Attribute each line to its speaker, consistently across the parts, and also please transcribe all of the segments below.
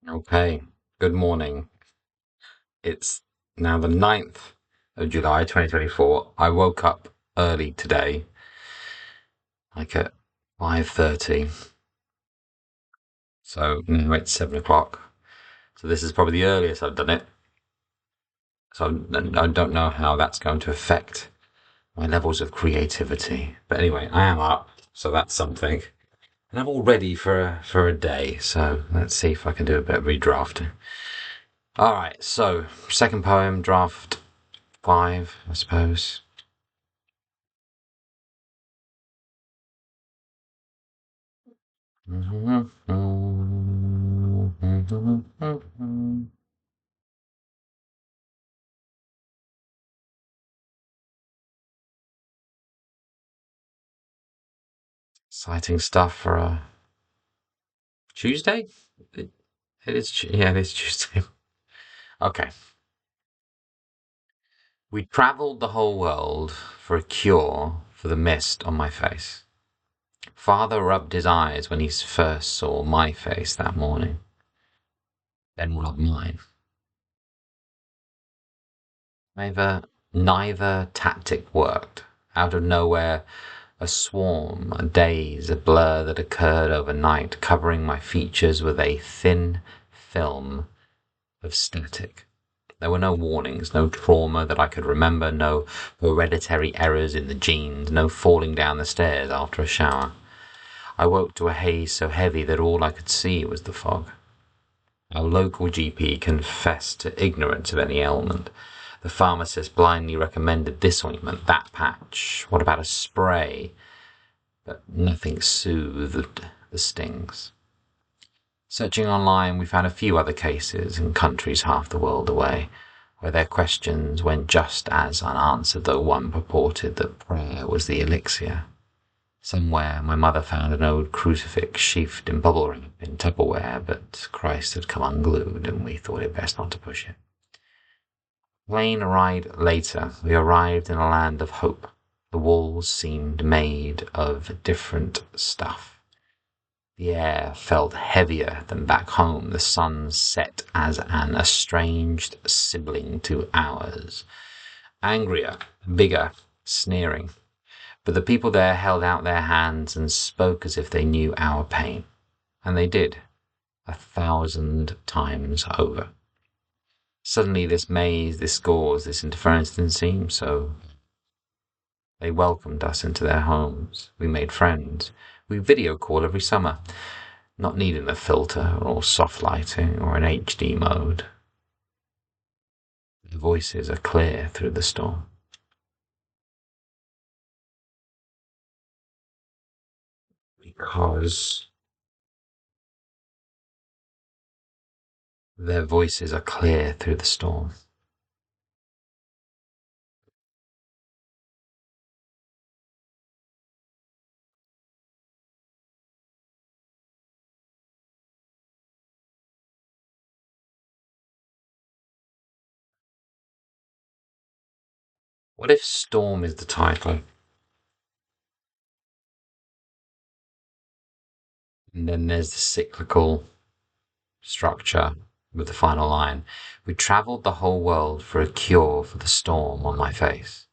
Speaker 1: Okay, good morning. It's now the 9th of July 2024. I woke up early today, like at 5:30. So now it's 7 o'clock. So this is probably the earliest I've done it. So I don't know how that's going to affect my levels of creativity. But anyway, I am up, so that's something. And I'm all ready for a day. So let's see if I can do a bit of redrafting. All right, so second poem, draft 5, I suppose. Exciting stuff for a Tuesday? It, yeah, it is Tuesday. Okay. We travelled the whole world for a cure for the mist on my face. Father rubbed his eyes when he first saw my face that morning, then rubbed mine. Neither tactic worked. Out of nowhere, a swarm, a daze, a blur that occurred overnight, covering my features with a thin film of static. There were no warnings, no trauma that I could remember, no hereditary errors in the genes, no falling down the stairs after a shower. I woke to a haze so heavy that all I could see was the fog. Our local GP confessed to ignorance of any ailment. The pharmacist blindly recommended this ointment, that patch. What about a spray? But nothing soothed the stings. Searching online, we found a few other cases in countries half the world away, where their questions went just as unanswered, though one purported that prayer was the elixir. Somewhere my mother found an old crucifix sheathed in bubble wrap in Tupperware, but Christ had come unglued, and we thought it best not to push it. Plane arrived later. We arrived in a land of hope. The walls seemed made of different stuff. The air felt heavier than back home. The sun set as an estranged sibling to ours. Angrier, bigger, sneering. But the people there held out their hands and spoke as if they knew our pain. And they did, 1,000 times over. Suddenly this maze, this gauze, this interference didn't seem so. They welcomed us into their homes. We made friends. We video call every summer, not needing a filter or soft lighting or an HD mode. Their voices are clear through the storm. Because their voices are clear through the storm. What if storm is the title? And then there's the cyclical structure with the final line. We travelled the whole world for a cure for the storm on my face.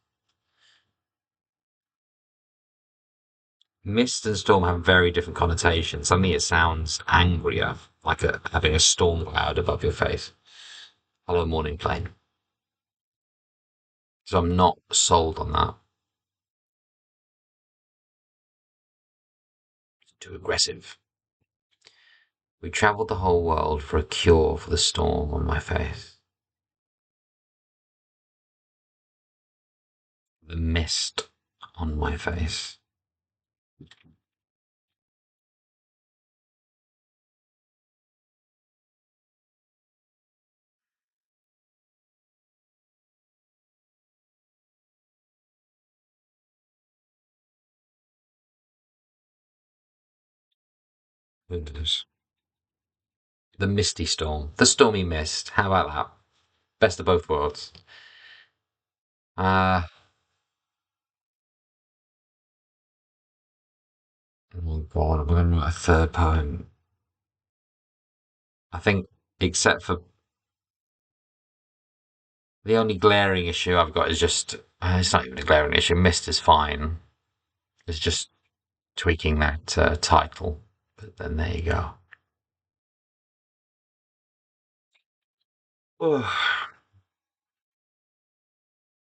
Speaker 1: Mist and storm have very different connotations. Suddenly it sounds angrier, like having a storm cloud above your face. Hello, morning plane. So I'm not sold on that. Too aggressive. We travelled the whole world for a cure for the storm on my face. The mist on my face. Goodness. The misty storm. The stormy mist. How about that? Best of both worlds. Uh, oh God, I'm going to write a third poem. I think except for the only glaring issue I've got is just it's not even a glaring issue. Mist is fine. It's just tweaking that title. But then there you go. Oh,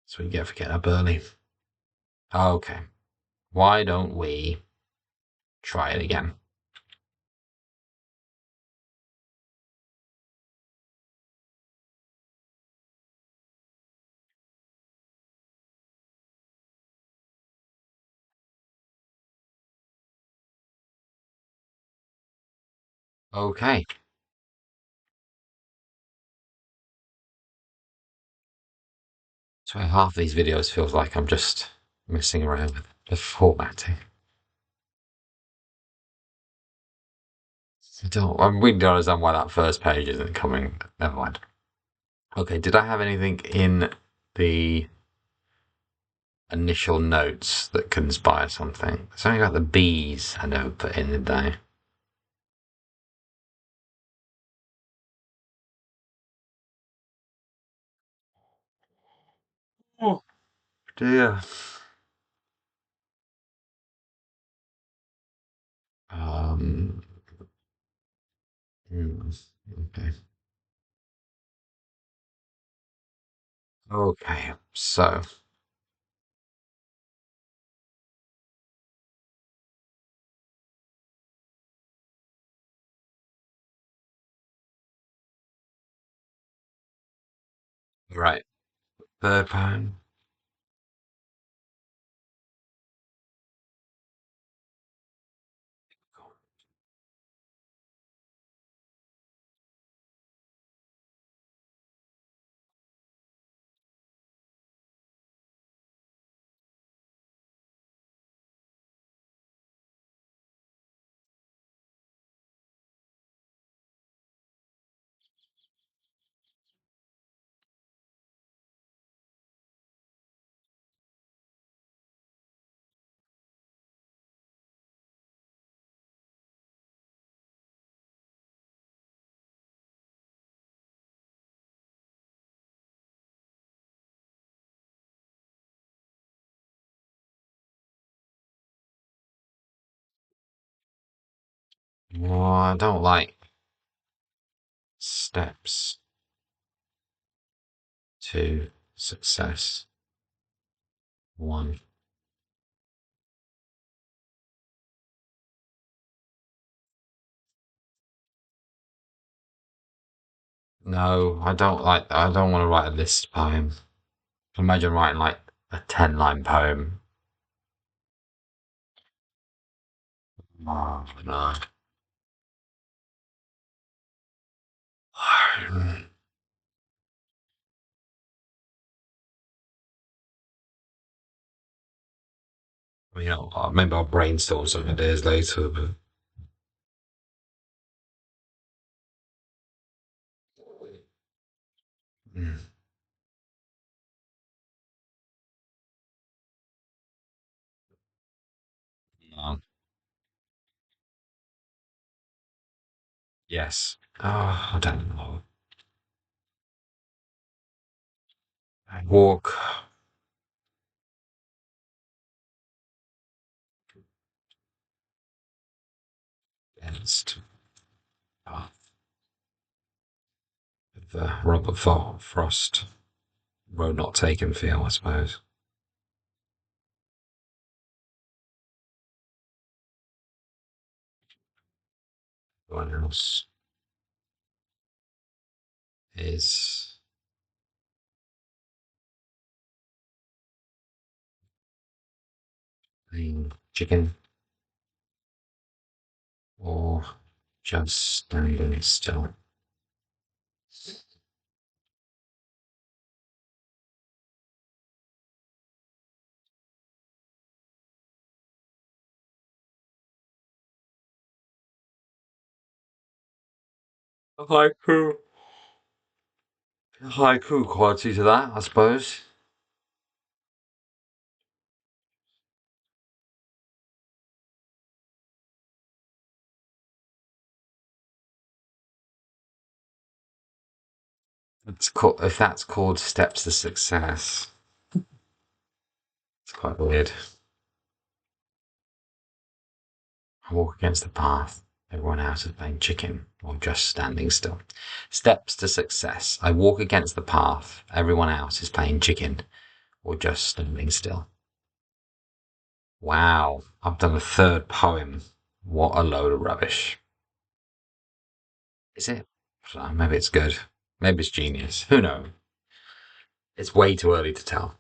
Speaker 1: so we get for getting up early. Okay, why don't we try it again? Okay. So half these videos feels like I'm just messing around with the formatting. I really don't understand why that first page isn't coming. Never mind. Okay, did I have anything in the initial notes that could inspire something? Something about the bees I never put in, did I? Oh dear. Um, hmm, okay. Okay, so, right. Third poem. Oh, I don't like steps to success. One. No, I don't like. I don't want to write a list poem. Imagine writing like a 10-line poem. Oh, no. Maybe I'll brainstorm some ideas later, but mm, no. Yes. Oh, I don't know. Walk against path of the Robert Frost road not taken feel, I suppose. Everyone else is playing chicken or just standing still. A haiku quality to that, I suppose. If that's called steps to success, it's quite weird. I walk against the path. Everyone else is playing chicken or just standing still. Steps to success. I walk against the path. Everyone else is playing chicken or just standing still. Wow, I've done a third poem. What a load of rubbish. Is it? I don't know, maybe it's good. Maybe it's genius. Who knows? It's way too early to tell.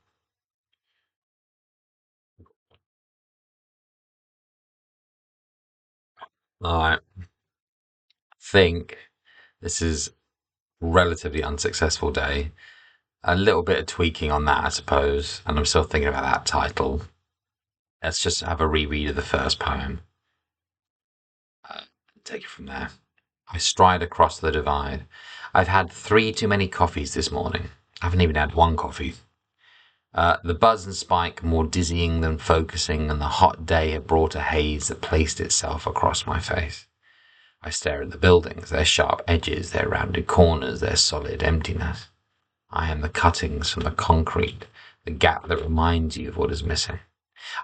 Speaker 1: I think this is relatively unsuccessful day. A little bit of tweaking on that, I suppose, and I'm still thinking about that title. Let's just have a reread of the first poem. Uh, Take it from there. I stride across the divide. I've had three too many coffees this morning. I haven't even had one coffee. The buzz and spike more dizzying than focusing, and the hot day had brought a haze that placed itself across my face. I stare at the buildings, their sharp edges, their rounded corners, their solid emptiness. I am the cuttings from the concrete, the gap that reminds you of what is missing.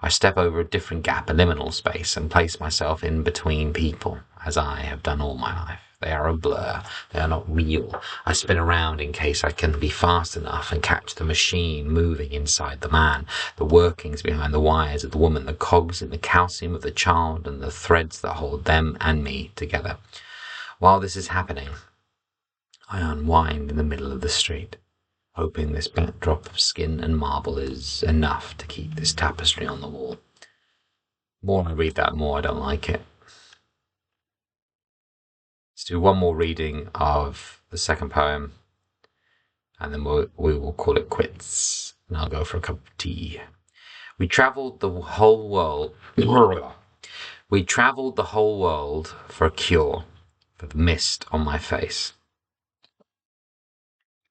Speaker 1: I step over a different gap, a liminal space, and place myself in between people, as I have done all my life. They are a blur. They are not real. I spin around in case I can be fast enough and catch the machine moving inside the man, the workings behind the wires of the woman, the cogs in the calcium of the child, and the threads that hold them and me together. While this is happening, I unwind in the middle of the street, hoping this backdrop of skin and marble is enough to keep this tapestry on the wall. The more I read that, more I don't like it. Let's do one more reading of the second poem, and then we will call it quits. And I'll go for a cup of tea. We travelled the whole world. We travelled the whole world for a cure for the mist on my face.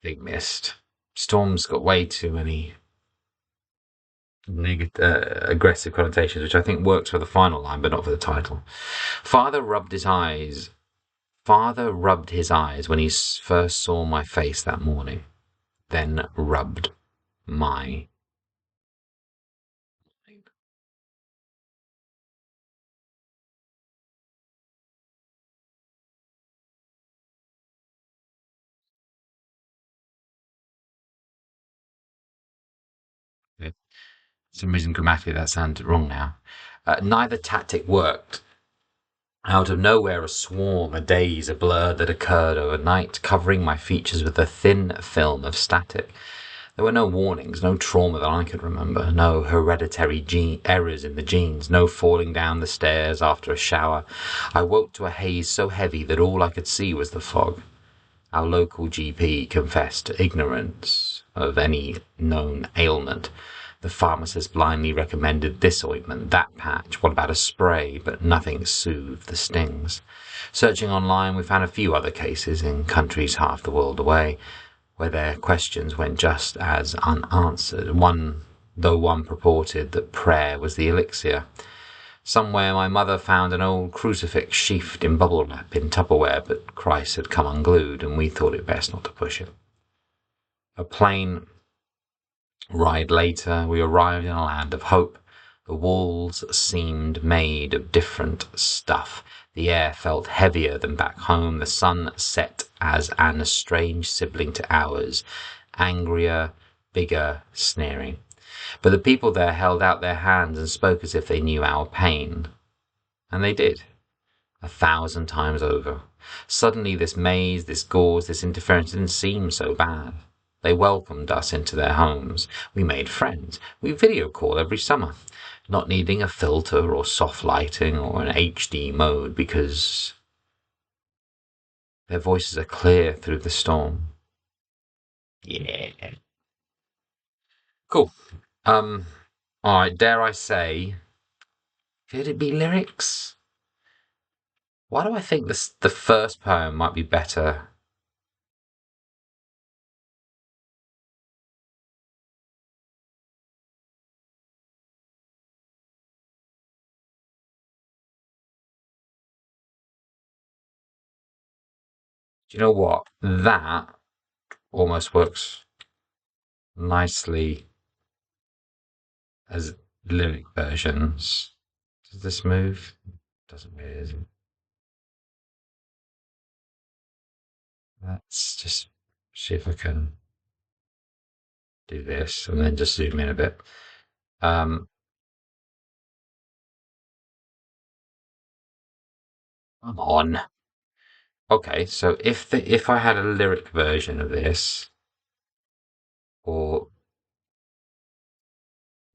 Speaker 1: Big mist. Storm's got way too many aggressive connotations, which I think works for the final line, but not for the title. Father rubbed his eyes. Father rubbed his eyes when he first saw my face that morning, then rubbed my. For some reason, grammatically, that sounded wrong now. Neither tactic worked. Out of nowhere, a swarm, a daze, a blur that occurred overnight, covering my features with a thin film of static. There were no warnings, no trauma that I could remember, no hereditary errors in the genes, no falling down the stairs after a shower. I woke to a haze so heavy that all I could see was the fog. Our local GP confessed to ignorance of any known ailment. The pharmacist blindly recommended this ointment, that patch, what about a spray, but nothing soothed the stings. Searching online, we found a few other cases in countries half the world away, where their questions went just as unanswered, though one purported that prayer was the elixir. Somewhere my mother found an old crucifix sheathed in bubble wrap in Tupperware, but Christ had come unglued, and we thought it best not to push it. A plane ride later, we arrived in a land of hope. The walls seemed made of different stuff. The air felt heavier than back home. The sun set as an estranged sibling to ours, angrier, bigger, sneering. But the people there held out their hands and spoke as if they knew our pain. And they did, 1,000 times over. Suddenly this maze, this gauze, this interference didn't seem so bad. They welcomed us into their homes. We made friends. We video call every summer, not needing a filter or soft lighting or an HD mode because their voices are clear through the storm. Yeah. Cool. Um, alright, dare I say, could it be lyrics? Why do I think the first poem might be better? Do you know what? That almost works nicely as lyric versions. Does this move? Doesn't really, is it? Let's just see if I can do this and then just zoom in a bit. Um, Come on. Okay, so if I had a lyric version of this, or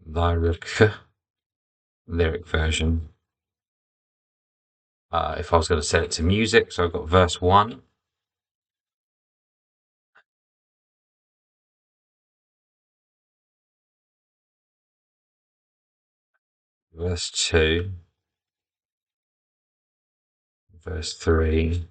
Speaker 1: lyric version, if I was going to set it to music, so I've got verse one, verse two, verse three.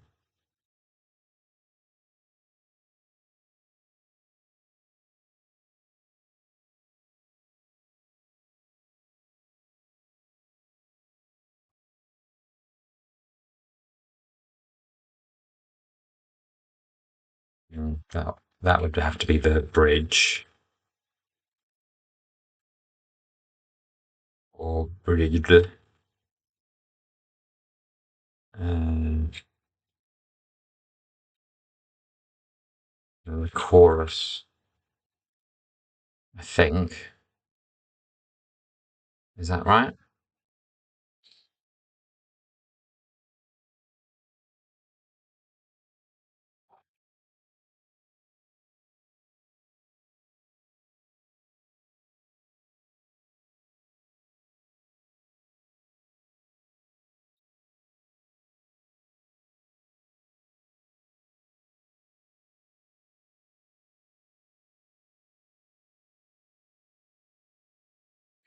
Speaker 1: That would have to be the bridge or bridge, and the chorus. I think, is that right?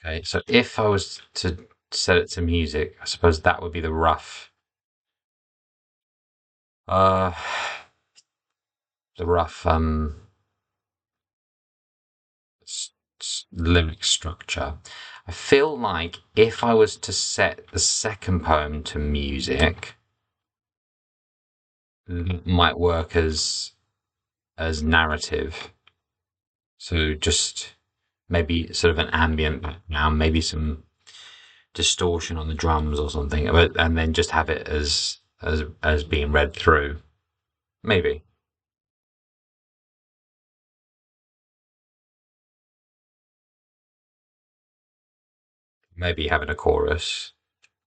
Speaker 1: Okay, so if I was to set it to music, I suppose that would be the rough, uh, the rough lyric structure. I feel like if I was to set the second poem to music, it might work as narrative. So just maybe sort of an ambient background, maybe some distortion on the drums or something, and then just have it as being read through. Maybe. Maybe having a chorus,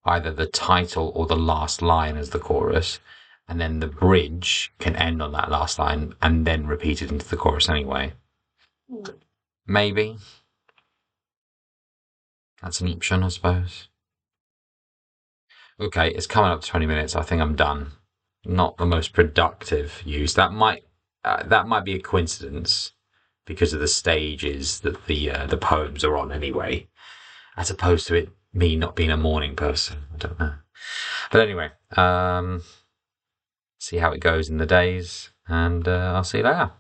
Speaker 1: either the title or the last line as the chorus, and then the bridge can end on that last line and then repeat it into the chorus anyway. Maybe that's an option, I suppose. Okay, it's coming up to 20 minutes. I think I'm done. Not the most productive use. That might be a coincidence because of the stages that the poems are on anyway, as opposed to it me not being a morning person. I don't know. But anyway, see how it goes in the days, and I'll see you later.